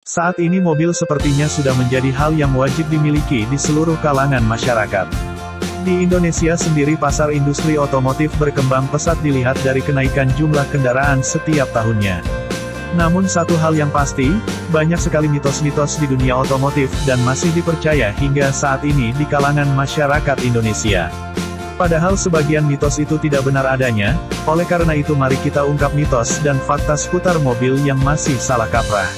Saat ini mobil sepertinya sudah menjadi hal yang wajib dimiliki di seluruh kalangan masyarakat. Di Indonesia sendiri pasar industri otomotif berkembang pesat dilihat dari kenaikan jumlah kendaraan setiap tahunnya. Namun satu hal yang pasti, banyak sekali mitos-mitos di dunia otomotif dan masih dipercaya hingga saat ini di kalangan masyarakat Indonesia. Padahal sebagian mitos itu tidak benar adanya, oleh karena itu mari kita ungkap mitos dan fakta seputar mobil yang masih salah kaprah.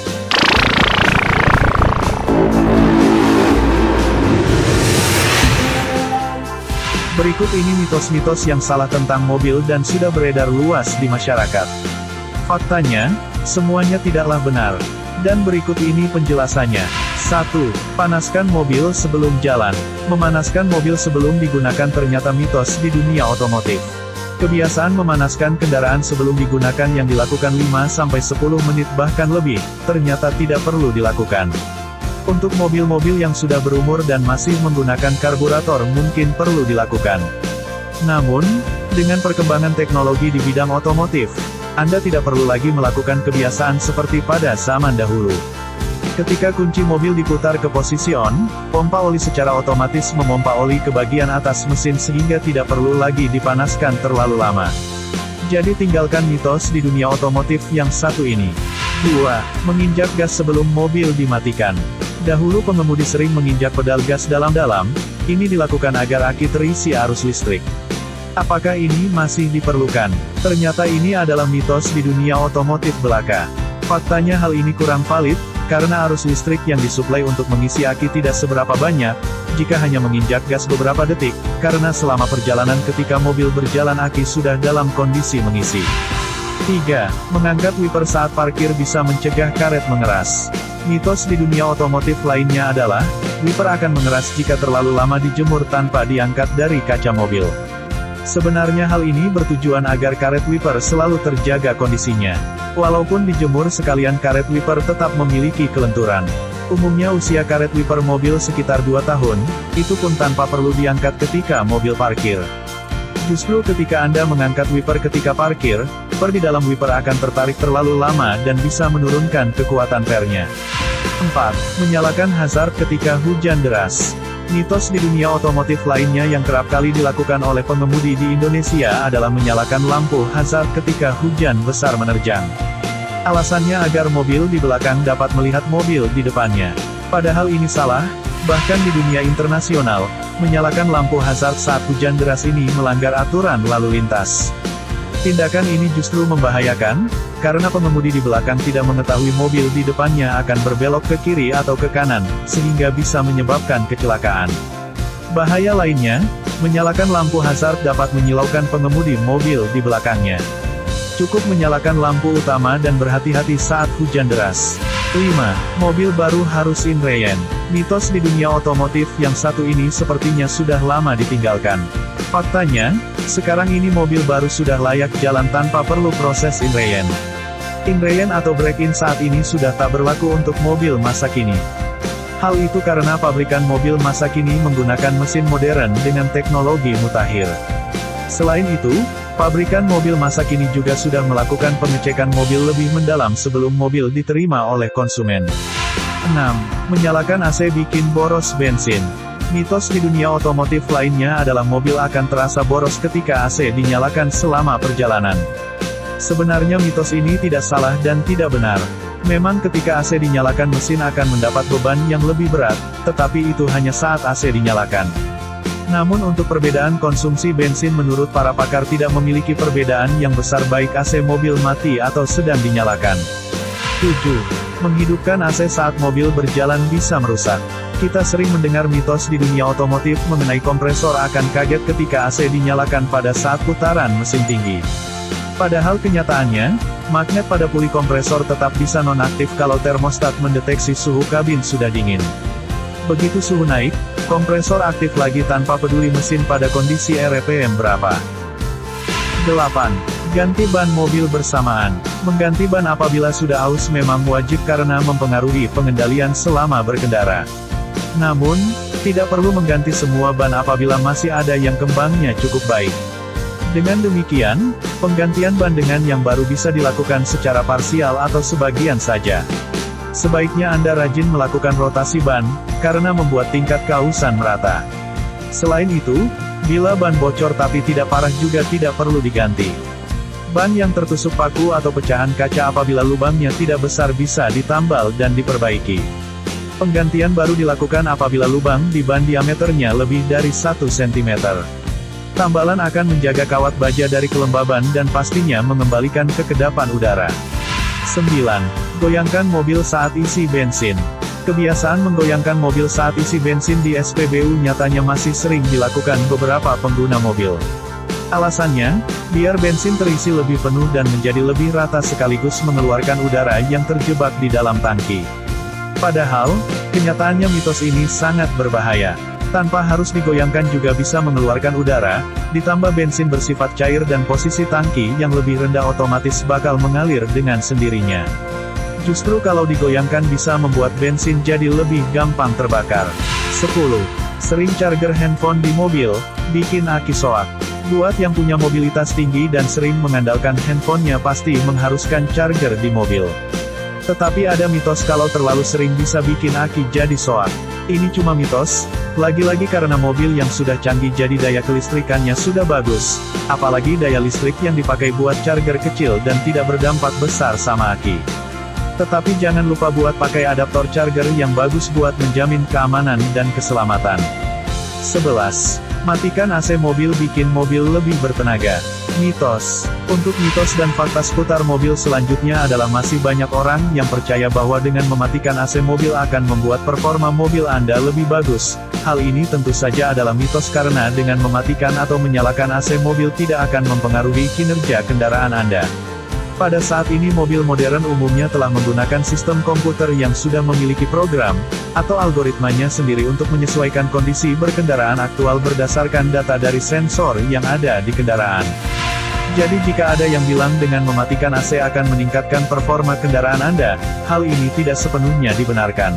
Berikut ini mitos-mitos yang salah tentang mobil dan sudah beredar luas di masyarakat. Faktanya, semuanya tidaklah benar. Dan berikut ini penjelasannya. 1. Panaskan mobil sebelum jalan. Memanaskan mobil sebelum digunakan ternyata mitos di dunia otomotif. Kebiasaan memanaskan kendaraan sebelum digunakan yang dilakukan 5-10 menit bahkan lebih, ternyata tidak perlu dilakukan. Untuk mobil-mobil yang sudah berumur dan masih menggunakan karburator mungkin perlu dilakukan. Namun, dengan perkembangan teknologi di bidang otomotif, Anda tidak perlu lagi melakukan kebiasaan seperti pada zaman dahulu. Ketika kunci mobil diputar ke posisi on, pompa oli secara otomatis memompa oli ke bagian atas mesin sehingga tidak perlu lagi dipanaskan terlalu lama. Jadi tinggalkan mitos di dunia otomotif yang satu ini. 2. Menginjak gas sebelum mobil dimatikan. Dahulu pengemudi sering menginjak pedal gas dalam-dalam, ini dilakukan agar aki terisi arus listrik. Apakah ini masih diperlukan? Ternyata ini adalah mitos di dunia otomotif belaka. Faktanya hal ini kurang valid, karena arus listrik yang disuplai untuk mengisi aki tidak seberapa banyak, jika hanya menginjak gas beberapa detik, karena selama perjalanan ketika mobil berjalan aki sudah dalam kondisi mengisi. 3. Mengangkat wiper saat parkir bisa mencegah karet mengeras. Mitos di dunia otomotif lainnya adalah, wiper akan mengeras jika terlalu lama dijemur tanpa diangkat dari kaca mobil. Sebenarnya hal ini bertujuan agar karet wiper selalu terjaga kondisinya. Walaupun dijemur sekalian karet wiper tetap memiliki kelenturan. Umumnya usia karet wiper mobil sekitar 2 tahun, itu pun tanpa perlu diangkat ketika mobil parkir. Justru ketika Anda mengangkat wiper ketika parkir, per di dalam wiper akan tertarik terlalu lama dan bisa menurunkan kekuatan pernya. 4. Menyalakan hazard ketika hujan deras. Mitos di dunia otomotif lainnya yang kerap kali dilakukan oleh pengemudi di Indonesia adalah menyalakan lampu hazard ketika hujan besar menerjang. Alasannya agar mobil di belakang dapat melihat mobil di depannya. Padahal ini salah, bahkan di dunia internasional, menyalakan lampu hazard saat hujan deras ini melanggar aturan lalu lintas. Tindakan ini justru membahayakan, karena pengemudi di belakang tidak mengetahui mobil di depannya akan berbelok ke kiri atau ke kanan, sehingga bisa menyebabkan kecelakaan. Bahaya lainnya, menyalakan lampu hazard dapat menyilaukan pengemudi mobil di belakangnya. Cukup menyalakan lampu utama dan berhati-hati saat hujan deras. 5. Mobil baru harus inreyen. Mitos di dunia otomotif yang satu ini sepertinya sudah lama ditinggalkan. Faktanya, sekarang ini mobil baru sudah layak jalan tanpa perlu proses inreyen. Inreyen atau break-in saat ini sudah tak berlaku untuk mobil masa kini. Hal itu karena pabrikan mobil masa kini menggunakan mesin modern dengan teknologi mutakhir. Selain itu, pabrikan mobil masa kini juga sudah melakukan pengecekan mobil lebih mendalam sebelum mobil diterima oleh konsumen. 6. Menyalakan AC bikin boros bensin. Mitos di dunia otomotif lainnya adalah mobil akan terasa boros ketika AC dinyalakan selama perjalanan. Sebenarnya mitos ini tidak salah dan tidak benar. Memang ketika AC dinyalakan mesin akan mendapat beban yang lebih berat, tetapi itu hanya saat AC dinyalakan. Namun untuk perbedaan konsumsi bensin menurut para pakar tidak memiliki perbedaan yang besar baik AC mobil mati atau sedang dinyalakan. 7. Menghidupkan AC saat mobil berjalan bisa merusak. Kita sering mendengar mitos di dunia otomotif mengenai kompresor akan kaget ketika AC dinyalakan pada saat putaran mesin tinggi. Padahal kenyataannya, magnet pada puli kompresor tetap bisa nonaktif kalau termostat mendeteksi suhu kabin sudah dingin. Begitu suhu naik, kompresor aktif lagi tanpa peduli mesin pada kondisi RPM berapa. 8. Ganti ban mobil bersamaan. Mengganti ban apabila sudah aus memang wajib karena mempengaruhi pengendalian selama berkendara. Namun, tidak perlu mengganti semua ban apabila masih ada yang kembangnya cukup baik. Dengan demikian, penggantian ban dengan yang baru bisa dilakukan secara parsial atau sebagian saja. Sebaiknya Anda rajin melakukan rotasi ban, karena membuat tingkat keausan merata. Selain itu, bila ban bocor tapi tidak parah juga tidak perlu diganti. Ban yang tertusuk paku atau pecahan kaca apabila lubangnya tidak besar bisa ditambal dan diperbaiki. Penggantian baru dilakukan apabila lubang di ban diameternya lebih dari 1 cm. Tambalan akan menjaga kawat baja dari kelembaban dan pastinya mengembalikan kekedapan udara. 9. Goyangkan mobil saat isi bensin. Kebiasaan menggoyangkan mobil saat isi bensin di SPBU nyatanya masih sering dilakukan beberapa pengguna mobil. Alasannya, biar bensin terisi lebih penuh dan menjadi lebih rata sekaligus mengeluarkan udara yang terjebak di dalam tangki. Padahal, kenyataannya mitos ini sangat berbahaya. Tanpa harus digoyangkan juga bisa mengeluarkan udara, ditambah bensin bersifat cair dan posisi tangki yang lebih rendah otomatis bakal mengalir dengan sendirinya. Justru kalau digoyangkan bisa membuat bensin jadi lebih gampang terbakar. 10. Sering charger handphone di mobil, bikin aki soak. Buat yang punya mobilitas tinggi dan sering mengandalkan handphonenya pasti mengharuskan charger di mobil. Tetapi ada mitos kalau terlalu sering bisa bikin aki jadi soak. Ini cuma mitos, lagi-lagi karena mobil yang sudah canggih jadi daya kelistrikannya sudah bagus, apalagi daya listrik yang dipakai buat charger kecil dan tidak berdampak besar sama aki. Tetapi jangan lupa buat pakai adaptor charger yang bagus buat menjamin keamanan dan keselamatan. 11. Matikan AC mobil bikin mobil lebih bertenaga. Mitos. Untuk mitos dan fakta seputar mobil selanjutnya adalah masih banyak orang yang percaya bahwa dengan mematikan AC mobil akan membuat performa mobil Anda lebih bagus. Hal ini tentu saja adalah mitos karena dengan mematikan atau menyalakan AC mobil tidak akan mempengaruhi kinerja kendaraan Anda. Pada saat ini mobil modern umumnya telah menggunakan sistem komputer yang sudah memiliki program, atau algoritmanya sendiri untuk menyesuaikan kondisi berkendaraan aktual berdasarkan data dari sensor yang ada di kendaraan. Jadi jika ada yang bilang dengan mematikan AC akan meningkatkan performa kendaraan Anda, hal ini tidak sepenuhnya dibenarkan.